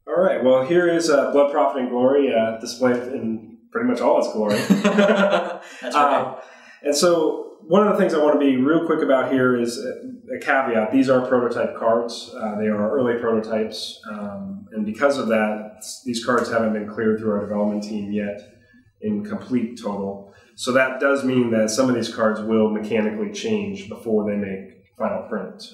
All right. Well, here is Blood, Profit, and Glory displayed in pretty much all its glory. That's right. And so one of the things I want to be real quick about here is a caveat. These are prototype cards. They are early prototypes. And because of that, these cards haven't been cleared through our development team yet in complete total. So that does mean that some of these cards will mechanically change before they make final print.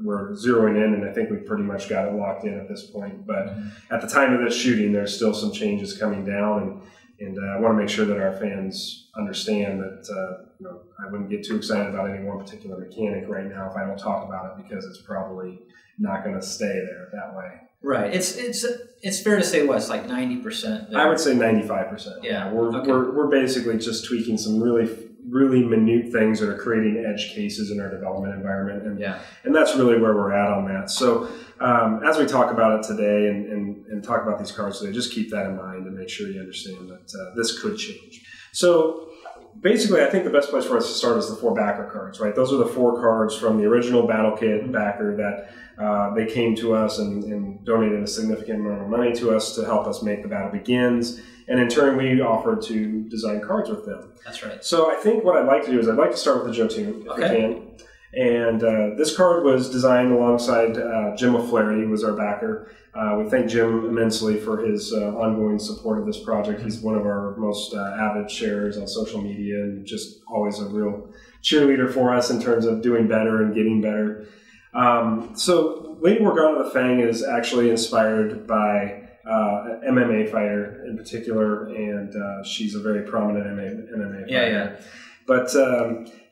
We're zeroing in, and I think we've pretty much got it locked in at this point. But at the time of this shooting, there's still some changes coming down, and I want to make sure that our fans understand that I wouldn't get too excited about any one particular mechanic right now if I don't talk about it, because it's probably not going to stay there that way. Right. It's fair to say it's like 90%. I would say 95%. Yeah. We're basically just tweaking some really minute things that are creating edge cases in our development environment, and that's really where we're at on that. So as we talk about it today and talk about these cards today, just keep that in mind and make sure you understand that this could change. So basically, I think the best place for us to start is the 4 backer cards, right? Those are the 4 cards from the original Battle Kit backer that they came to us and donated a significant amount of money to us to help us make The Battle Begins. And in turn, we offered to design cards with them. That's right. So I think what I'd like to do is I'd like to start with the Jotun, if we can. And this card was designed alongside Jim O'Flaherty, who was our backer. We thank Jim immensely for his ongoing support of this project. He's one of our most avid sharers on social media and just always a real cheerleader for us in terms of doing better and getting better. So Lady Morgana the Fang is actually inspired by an MMA fighter in particular, and she's a very prominent MMA fighter. Yeah. But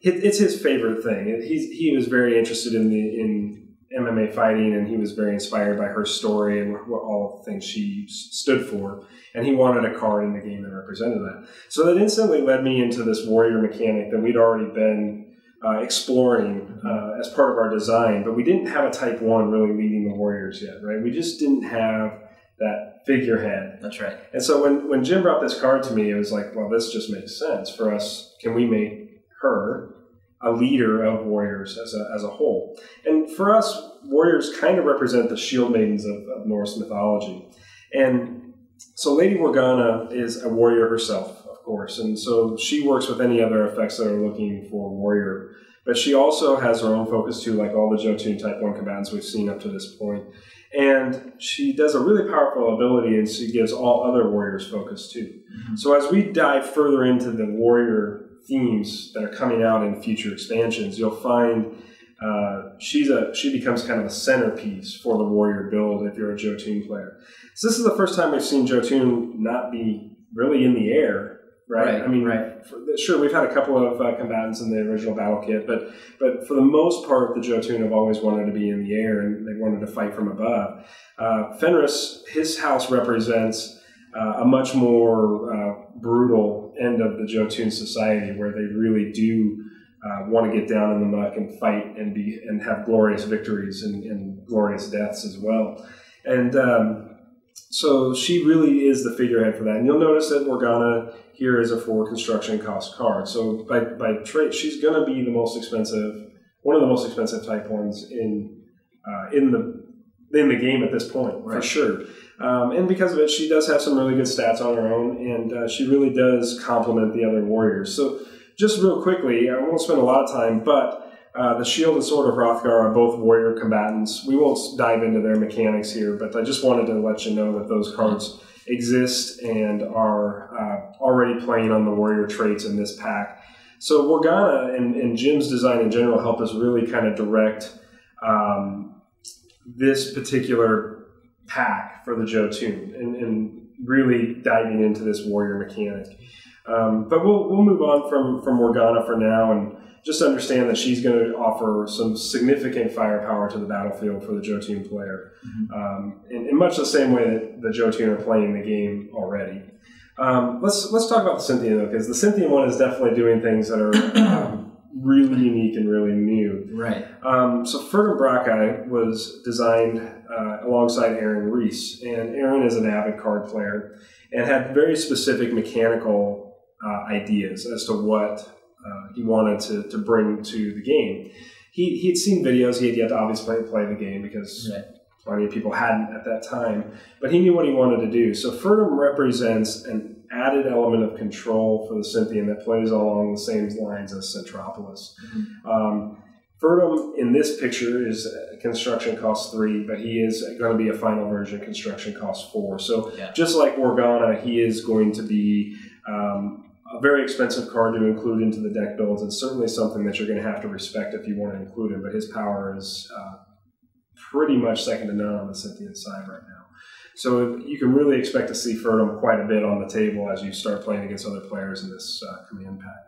it's his favorite thing. He was very interested in MMA fighting, and he was very inspired by her story and all the things she stood for. And he wanted a card in the game that represented that. So that instantly led me into this warrior mechanic that we'd already been exploring as part of our design, but we didn't have a Type 1 really leading the warriors yet, right? We just didn't have that figurehead. That's right. And so when Jim brought this card to me, it was like, well, this just makes sense for us. Can we make her a leader of warriors as a whole? And for us, warriors kind of represent the shield maidens of Norse mythology. And so Lady Morgana is a warrior herself, of course, and so she works with any other effects that are looking for a warrior. But she also has her own focus too, like all the Jotun Type 1 combatants we've seen up to this point. And she does a really powerful ability, and she gives all other warriors focus too. Mm-hmm. So as we dive further into the warrior themes that are coming out in future expansions, you'll find she becomes kind of a centerpiece for the warrior build if you're a Jotun player. So this is the first time we've seen Jotun not be really in the air, right? I mean, sure, we've had a couple of combatants in the original Battle Kit, but for the most part, the Jotun have always wanted to be in the air, and they wanted to fight from above. Fenris, his house represents a much more brutal end of the Jotun society, where they really do want to get down in the muck and fight and have glorious victories and glorious deaths as well. And so she really is the figurehead for that. And you'll notice that Morgana here is a 4 construction cost card. So by trait, she's going to be the most expensive, one of the most expensive Type 1s in the game at this point, for sure. And because of it, she does have some really good stats on her own, and she really does complement the other warriors. So just real quickly, I won't spend a lot of time, but the Shield and Sword of Hrothgar are both warrior combatants. We won't dive into their mechanics here, but I just wanted to let you know that those cards exist and are already playing on the warrior traits in this pack. So Morgana and Jim's design in general helped us really kind of direct this particular pack for the Jotun and really diving into this warrior mechanic. But we'll move on from Morgana for now, and just understand that she's going to offer some significant firepower to the battlefield for the Jotun player, in much the same way that the Jotun are playing the game already. Let's talk about the Scythian, though, because the Scythian one is definitely doing things that are really unique and really new. Right. So Ferdinand Brackeye was designed alongside Aaron Reese, and Aaron is an avid card player and had very specific mechanical ideas as to what he wanted to bring to the game. He'd seen videos. He had yet to obviously play the game because plenty of people hadn't at that time, but he knew what he wanted to do. So Ferdum represents an added element of control for the Cynthian that plays along the same lines as Centropolis. Ferdum in this picture is construction cost 3, but he is going to be a final version construction cost 4. So just like Organa, he is going to be a very expensive card to include into the deck builds, and certainly something that you're going to have to respect if you want to include him. But his power is pretty much second to none on the Cynthian side right now. So you can really expect to see Ferdum quite a bit on the table as you start playing against other players in this command pack.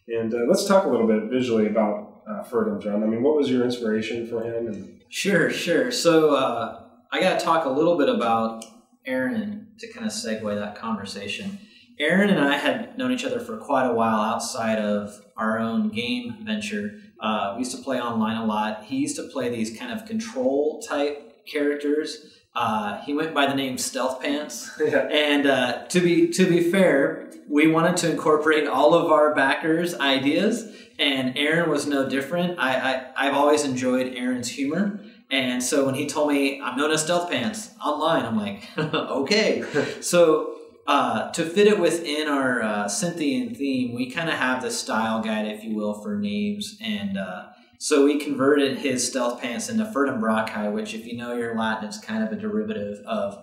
And let's talk a little bit visually about Ferdum, John. I mean, what was your inspiration for him? And Sure. So I got to talk a little bit about Aaron to kind of segue that conversation. Aaron and I had known each other for quite a while outside of our own game venture. We used to play online a lot. He used to play these kind of control type characters. He went by the name Stealth Pants. And to be fair, we wanted to incorporate all of our backers' ideas, and Aaron was no different. I've always enjoyed Aaron's humor. And so when he told me I'm known as Stealth Pants online, I'm like, okay. So to fit it within our Cynthian theme, we kind of have this style guide, if you will, for names. And so we converted his Stealth Pants into Ferdum Brachii, which, if you know your Latin, it's kind of a derivative of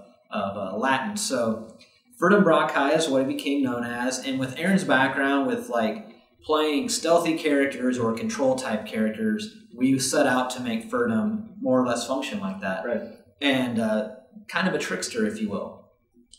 Latin. So Ferdum Brachii is what it became known as. And with Aaron's background, with like playing stealthy characters or control type characters, we set out to make Ferdum more or less function like that. Right. And kind of a trickster, if you will.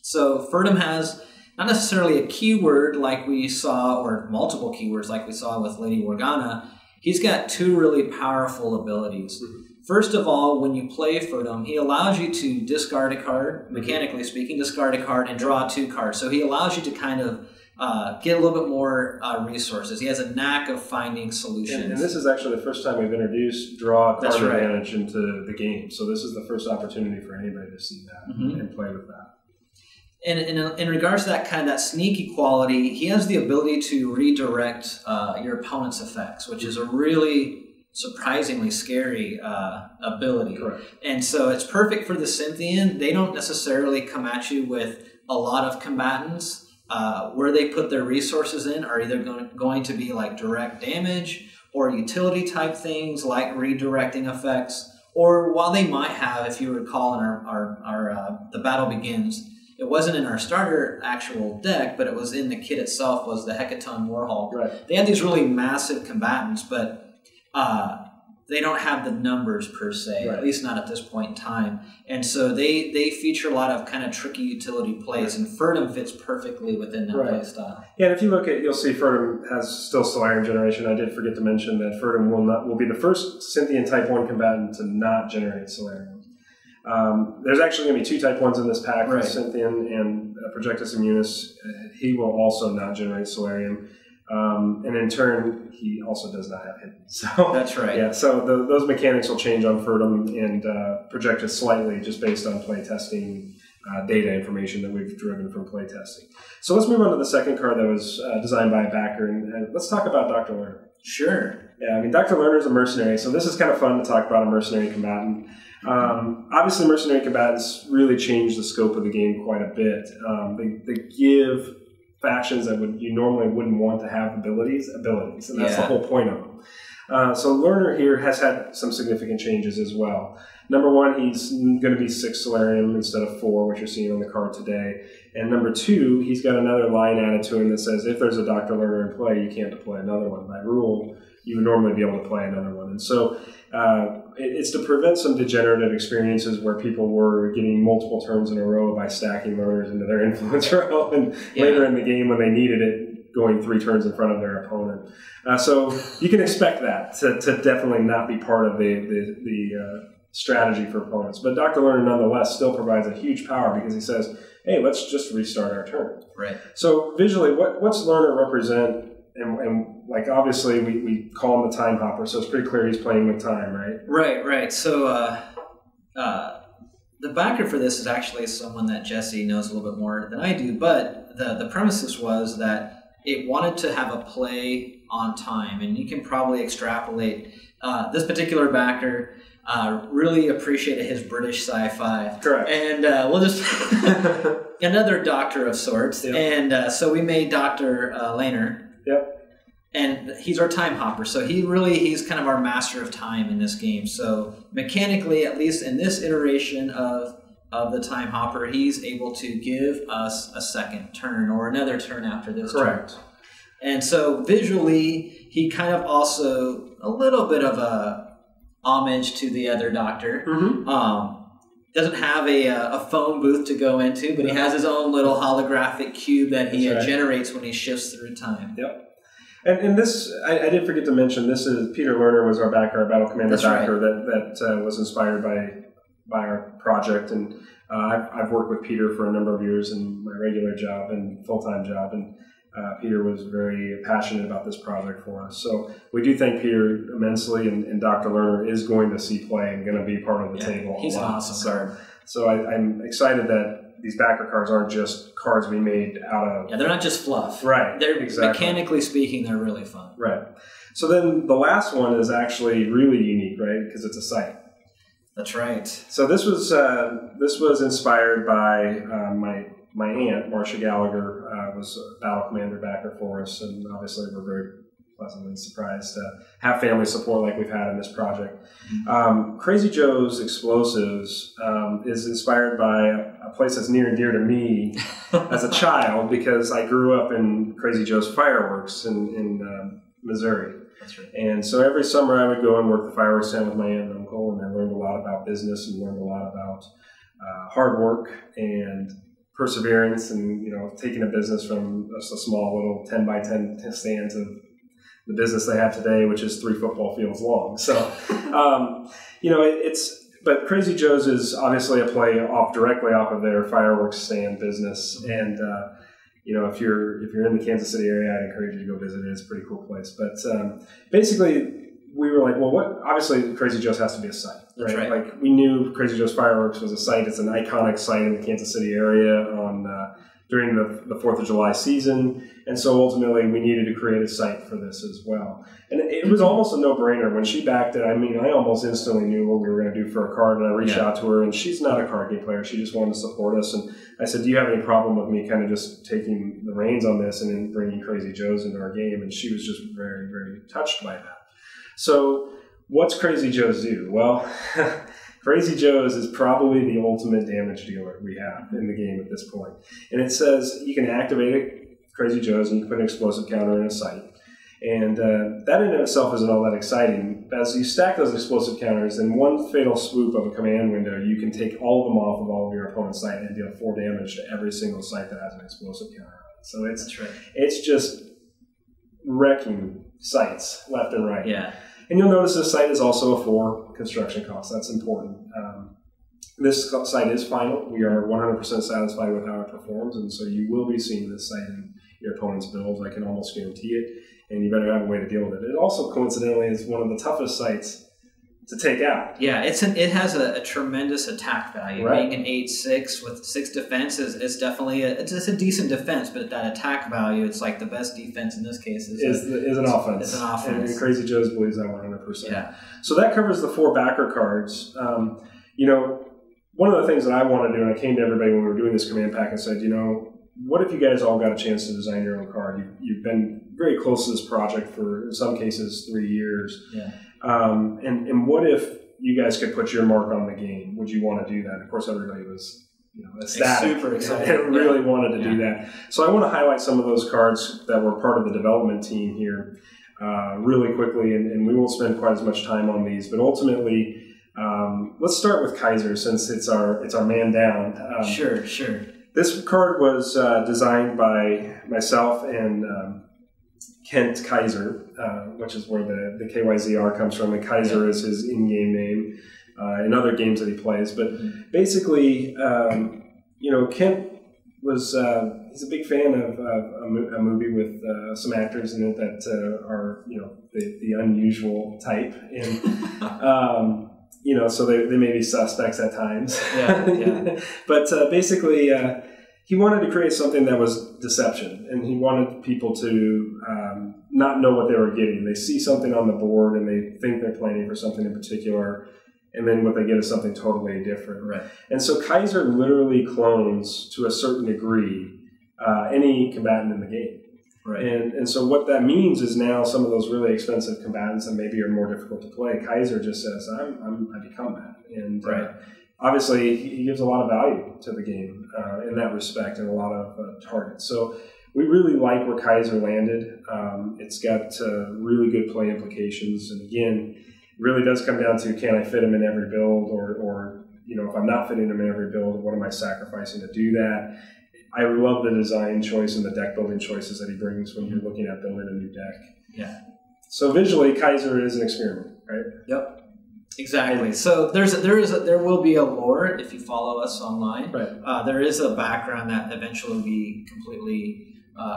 So Ferdum has not necessarily a keyword like we saw, or multiple keywords like we saw with Lady Organa. He's got 2 really powerful abilities. First of all, when you play Ferdum, he allows you to discard a card, mechanically speaking, discard a card and draw 2 cards. So he allows you to kind of get a little bit more resources. He has a knack of finding solutions. And this is actually the first time we've introduced draw card advantage into the game. So this is the first opportunity for anybody to see that and play with that. And in regards to that sneaky quality, he has the ability to redirect your opponent's effects, which is a really surprisingly scary ability. Correct. And so it's perfect for the Cynthian. They don't necessarily come at you with a lot of combatants. Where they put their resources in are either going to be like direct damage or utility type things like redirecting effects, or while they might have, if you recall in our The Battle Begins, it wasn't in our starter actual deck, but it was in the kit itself, was the Hecaton Warhawk. Right. They had these really massive combatants, but they don't have the numbers per se, at least not at this point in time. And so they feature a lot of kind of tricky utility plays, and Ferdum fits perfectly within that play style. Yeah, and if you look at, you'll see Ferdum has still Solarium generation. I did forget to mention that Ferdum will be the first Cynthian Type 1 combatant to not generate Solarium. There's actually going to be 2 Type 1s in this pack for Cynthian, and Projectus Immunis. He will also not generate Solarium. And in turn, he also does not have Hidden. So that's right. Yeah, so those mechanics will change on Ferdum and Projectus slightly just based on playtesting data information that we've driven from playtesting. So let's move on to the second card that was designed by a backer, and let's talk about Dr. Lerner. Sure. Yeah, I mean, Dr. Lerner is a mercenary, so this is kind of fun to talk about a mercenary combatant. Obviously, mercenary combatants really change the scope of the game quite a bit. They give factions that you normally wouldn't want to have abilities, and that's the whole point of them. So Lerner here has had some significant changes as well. Number 1, he's going to be 6 Solarium instead of 4, which you're seeing on the card today. And number 2, he's got another line added to him that says if there's a Dr. Lerner in play, you can't deploy another one. By rule, you would normally be able to play another one. And so it's to prevent some degenerative experiences where people were getting multiple turns in a row by stacking Lerners into their influence row, and later in the game when they needed it, going 3 turns in front of their opponent. So you can expect that to definitely not be part of the strategy for opponents. But Dr. Lerner nonetheless still provides a huge power because he says, hey, let's just restart our turn. Right. So visually, what's Lerner represent? And like, obviously, we call him the time hopper, so it's pretty clear he's playing with time, right? Right. So the backer for this is actually someone that Jesse knows a little bit more than I do, but the premises was that it wanted to have a play on time, and you can probably extrapolate this particular backer really appreciated his British sci-fi. Correct. And we'll just another doctor of sorts. Yep. And so we made Dr. Lehner. Yep. And he's our time hopper. So he's kind of our master of time in this game. So mechanically, at least in this iteration of the time hopper, he's able to give us a second turn or another turn after this Correct. turn. And so visually, he kind of also a little bit of a homage to the other doctor. Mm-hmm. Doesn't have a phone booth to go into, but he has his own little holographic cube that he generates when he shifts through time. Yep. And this, I did forget to mention, this is Peter Lerner was our backer, our Battle Commander backer that was inspired by our project. And I've worked with Peter for a number of years in my regular job and full-time job. And Peter was very passionate about this project for us. So we do thank Peter immensely, and Dr. Lerner is going to see play and going to be part of the table. He's an awesome card. So I'm excited that these backer cards aren't just cards we made out of... Yeah, they're not just fluff. Right, they're exactly. Mechanically speaking, they're really fun. Right. So then the last one is actually really unique, right? Because it's a site. That's right. So this was inspired by my aunt, Marcia Gallagher, was a Battle Commander backer for us, and obviously we're very pleasantly surprised to have family support like we've had in this project. Crazy Joe's Explosives is inspired by a place that's near and dear to me as a child, because I grew up in Crazy Joe's Fireworks in Missouri. That's right. And so every summer I would go and work the fireworks stand with my aunt and uncle, and I learned a lot about business and learned a lot about hard work and perseverance, and taking a business from just a small little 10 by 10 stand to the business they have today, which is 3 football fields long. So, but Crazy Joe's is obviously a play directly off of their fireworks stand business. And, if you're in the Kansas City area, I'd encourage you to go visit it. It's a pretty cool place. But basically, we were like, well, obviously Crazy Joe's has to be a site, right? That's right. Like, we knew Crazy Joe's Fireworks was a site. It's an iconic site in the Kansas City area during the 4th of July season. And so ultimately we needed to create a site for this as well. And it was almost a no-brainer. When she backed it, I almost instantly knew what we were going to do for a card, and I reached out to her, and she's not a card game player. She just wanted to support us. And I said, do you have any problem with me kind of just taking the reins on this and then bringing Crazy Joe's into our game? And she was just very, very touched by that. So what's Crazy Joe's do? Well, Crazy Joe's is probably the ultimate damage dealer we have in the game at this point. And it says you can activate it, Crazy Joe's, and you can put an explosive counter in a site. And that in itself isn't all that exciting. As you stack those explosive counters, in one fatal swoop of a command window, you can take all of them off of all of your opponent's site and deal 4 damage to every single site that has an explosive counter on it. So it's just wrecking sites left and right. Yeah. And you'll notice this site is also a 4 construction cost. That's important. This site is final. We are 100% satisfied with how it performs, and so you will be seeing this site in your opponent's builds. I can almost guarantee it, and you better have a way to deal with it. It also, coincidentally, is one of the toughest sites to take out. Yeah, it has a tremendous attack value. Right. Being an 8/6 with 6 defense is definitely it's a decent defense, but that attack value, it's like the best defense in this case is an offense. It's an offense. And Crazy Joe's believes that 100%. Yeah. So that covers the 4 backer cards. One of the things that I want to do, and I came to everybody when we were doing this command pack and said, what if you guys all got a chance to design your own card? You've been very close to this project for, in some cases, 3 years. Yeah. And what if you guys could put your mark on the game? Would you want to do that? Of course, everybody was ecstatic. Super excited. And really wanted to do that. So I want to highlight some of those cards that were part of the development team here really quickly, and we won't spend quite as much time on these, but ultimately, let's start with Kaiser, since it's our man down. Sure. This card was designed by myself and Kent Kaiser, which is where the KYZR comes from, and Kaiser is his in-game name in other games that he plays. But basically, Kent was he's a big fan of a movie with some actors in it that are the unusual type, and so they may be suspects at times. Yeah. But basically, he wanted to create something that was deception, and he wanted people to not know what they were getting. They see something on the board and they think they're planning for something in particular, and then what they get is something totally different. Right. And so Kaiser literally clones, to a certain degree, any combatant in the game. Right. And so what that means is now some of those really expensive combatants that maybe are more difficult to play, Kaiser just says, I become that. And obviously, he gives a lot of value to the game in that respect, and a lot of targets. So we really like where Kaiser landed. It's got really good play implications. And again, it really does come down to, can I fit him in every build? Or if I'm not fitting him in every build, what am I sacrificing to do that? I love the design choice and the deck building choices that he brings when you're looking at building a new deck. Yeah. So visually, Kaiser is an experiment, right? Yep. Exactly. So there will be a lore if you follow us online. Right. There is a background that eventually will be completely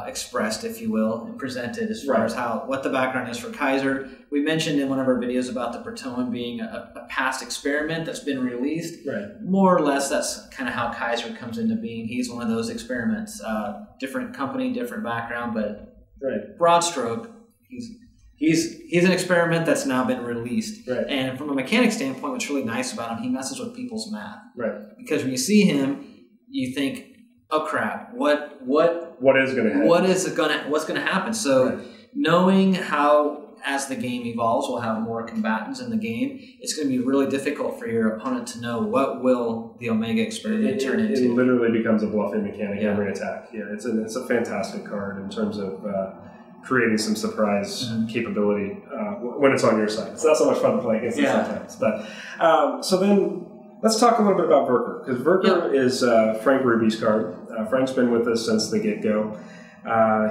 expressed, if you will, and presented as far as what the background is for Kaiser. We mentioned in one of our videos about the Bertillon being a past experiment that's been released. Right. More or less, that's kind of how Kaiser comes into being. He's one of those experiments. Different company, different background, but broad stroke, he's an experiment that's now been released. Right. And from a mechanic standpoint, what's really nice about him, he messes with people's math. Right. Because when you see him, you think, oh crap, what is going to happen? What's going to happen? So knowing how, as the game evolves, we'll have more combatants in the game, it's going to be really difficult for your opponent to know what will the Omega experiment turn into. It literally becomes a bluffing mechanic every attack. Yeah, it's a fantastic card in terms of creating some surprise capability when it's on your side. It's not so much fun to play against it sometimes. But so then let's talk a little bit about Verker, because Verker is Frank Ruby's card. Frank's been with us since the get-go.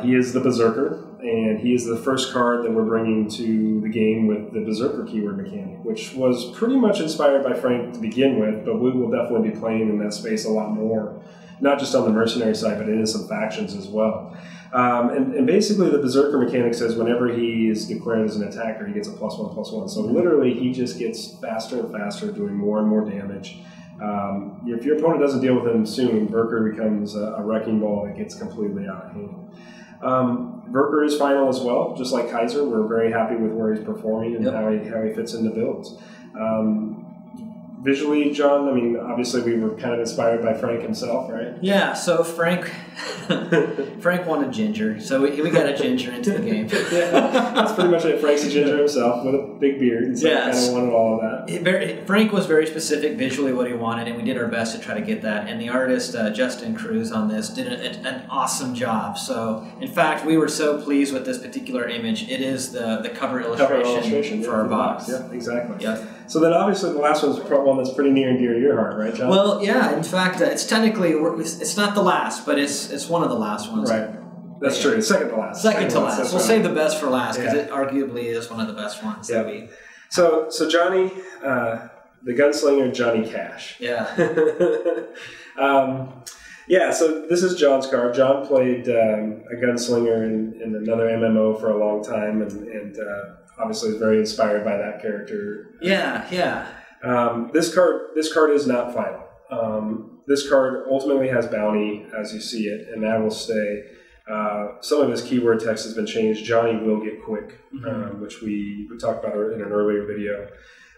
He is the Berserker, and he is the first card that we're bringing to the game with the Berserker keyword mechanic, which was pretty much inspired by Frank to begin with, but we will definitely be playing in that space a lot more, not just on the mercenary side, but in some factions as well. And basically the Berserker mechanic says whenever he is declared as an attacker, he gets a +1/+1. So literally he just gets faster and faster, doing more and more damage. If your opponent doesn't deal with him soon, Verker becomes a wrecking ball that gets completely out of hand. Verker is final as well, just like Kaiser. We're very happy with where he's performing and how he fits into builds. Visually, John, I mean, obviously we were kind of inspired by Frank himself, right? Yeah, so Frank wanted ginger, so we got a ginger into the game. That's pretty much it. Frank's a ginger himself with a big beard, and so he kind of wanted all of that. Frank was very specific visually what he wanted, and we did our best to try to get that. And the artist, Justin Cruz, on this did an awesome job. So, in fact, we were so pleased with this particular image. It is the cover illustration for our box. Yeah, exactly. Yep. So then obviously the last one's one that's pretty near and dear to your heart, right, John? Well, yeah. In fact, it's technically, it's not the last, but it's one of the last ones. Right. That's true. Second to last. Second to last. We'll save the best for last because it arguably is one of the best ones. Yeah. So Johnny, the gunslinger Johnny Cash. Yeah. So this is John's card. John played a gunslinger in another MMO for a long time, and obviously is very inspired by that character. This card is not final. This card ultimately has bounty as you see it, and that will stay. Some of his keyword text has been changed. Johnny will get quick, which we talked about in an earlier video.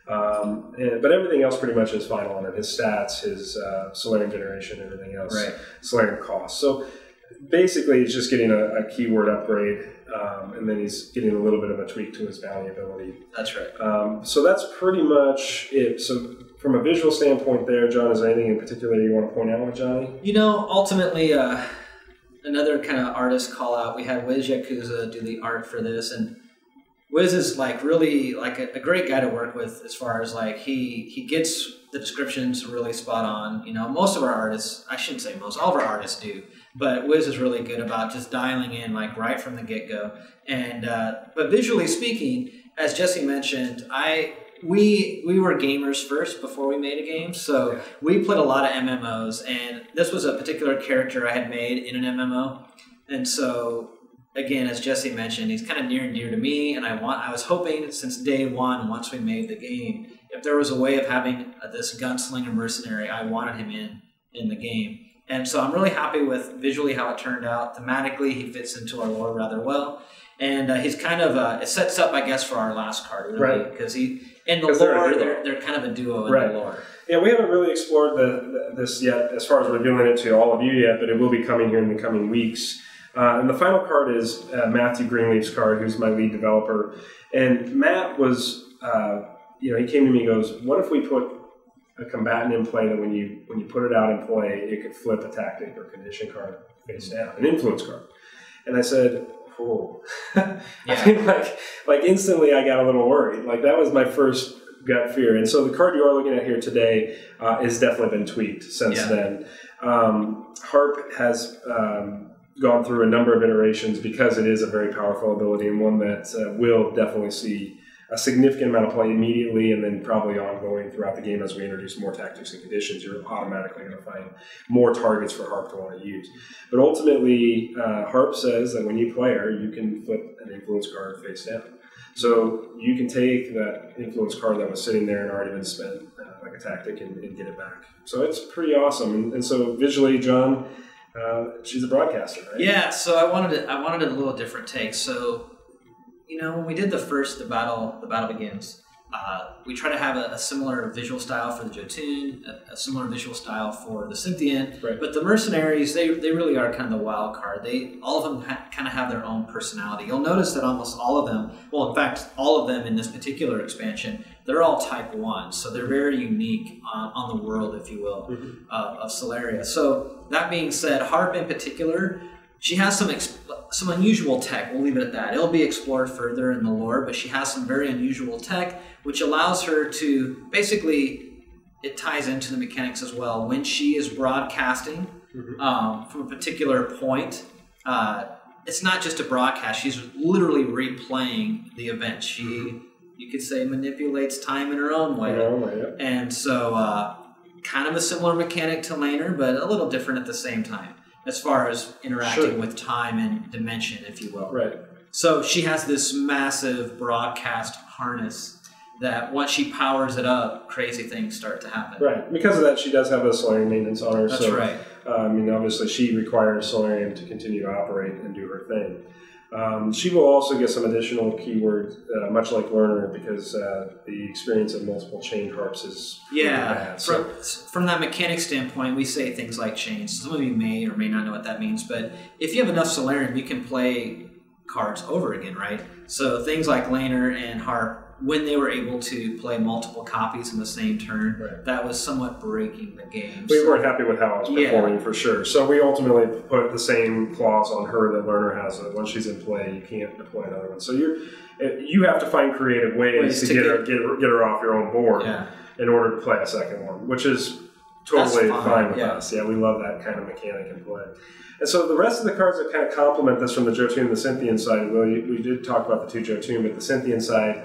But everything else pretty much is final on it. His stats, his Solarian generation, everything else, Solarian cost. So basically he's just getting a keyword upgrade, and then he's getting a little bit of a tweak to his bounty ability. That's right. So that's pretty much it. So from a visual standpoint there, John, is there anything in particular you want to point out with Johnny? Ultimately, another kind of artist call out, we had Wiz Yakuza do the art for this, and Wiz is really a great guy to work with as far as he gets the descriptions really spot on. Most of our artists, I shouldn't say most, all of our artists do, but Wiz is really good about just dialing in right from the get-go. And but visually speaking, as Jesse mentioned, we were gamers first before we made a game, so we played a lot of MMOs, and this was a particular character I had made in an MMO, and so again, as Jesse mentioned, he's kind of near and dear to me, and I was hoping since day one, once we made the game, if there was a way of having this gunslinger mercenary, I wanted him in the game. And so I'm really happy with visually how it turned out. Thematically, he fits into our lore rather well. And he's kind of, it sets up, I guess, for our last card, really. Right. Because in the lore, they're kind of a duo in the lore. Yeah, we haven't really explored this yet as far as revealing it to all of you yet, but it will be coming here in the coming weeks. And the final card is Matthew Greenleaf's card, who's my lead developer. And Matt was, he came to me and goes, what if we put a combatant in play that when you put it out in play, it could flip a tactic or condition card face down, an influence card. And I said, oh. I think like instantly I got a little worried. Like that was my first gut fear. And so the card you are looking at here today has definitely been tweaked since then. Harp has gone through a number of iterations because it is a very powerful ability and one that will definitely see a significant amount of play immediately and then probably ongoing throughout the game as we introduce more tactics and conditions. You're automatically going to find more targets for Harp to want to use. But ultimately, Harp says that when you play her, you can flip an influence card face down. So you can take that influence card that was sitting there and already been spent like a tactic and get it back. So it's pretty awesome. And so visually, John, she's a broadcaster, right? Yeah, so I wanted a little different take. So when we did the battle begins, we try to have a similar visual style for the Jotun, a similar visual style for the Scythian, but the mercenaries, they really are kind of the wild card. All of them kind of have their own personality. You'll notice that almost all of them, well, in fact, all of them in this particular expansion, they're all type 1, so they're very unique on the world, if you will, of Solaria. So that being said, Harp in particular, she has some unusual tech. We'll leave it at that. It'll be explored further in the lore, but she has some very unusual tech, which allows her to basically, it ties into the mechanics as well. When she is broadcasting from a particular point, it's not just a broadcast. She's literally replaying the event. She, you could say, manipulates time in her own way. And so kind of a similar mechanic to Laner, but a little different at the same time, as far as interacting with time and dimension, if you will. Right. So she has this massive broadcast harness that once she powers it up, crazy things start to happen. Right. Because of that, she does have a Solarian maintenance on her. That's right. Obviously, she requires Solarian to continue to operate and do her thing. She will also get some additional keywords, much like Learner, because the experience of multiple chain harps is bad. From that mechanic standpoint, we say things like chains. Some of you may or may not know what that means, but if you have enough Solarian, you can play cards over again, right? So things like Laner and Harp, when they were able to play multiple copies in the same turn, that was somewhat breaking the game. We weren't happy with how it was performing for sure. So we ultimately put the same clause on her that Learner has. That once she's in play, you can't deploy another one. So you have to find creative ways to get her off your own board in order to play a second one, which is totally fine with us. Yeah, we love that kind of mechanic in play. And so the rest of the cards that kind of complement this from the Jotun and the Scythian side, we did talk about the two Jotun, but the Scythian side,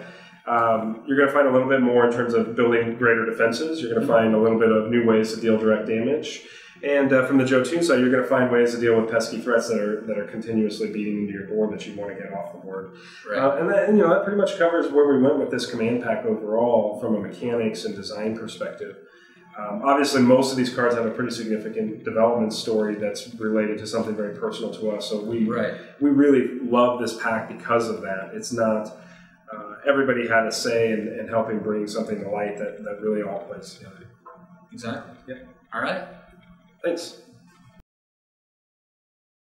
you're going to find a little bit more in terms of building greater defenses. You're going to find a little bit of new ways to deal direct damage. And from the Jotun side, you're going to find ways to deal with pesky threats that are continuously beating into your board that you want to get off the board. Right. And that pretty much covers where we went with this command pack overall from a mechanics and design perspective. Obviously, most of these cards have a pretty significant development story that's related to something very personal to us. So we really love this pack because of that. It's not... everybody had a say in helping bring something to light that really all plays together. Exactly. Yeah. All right. Thanks.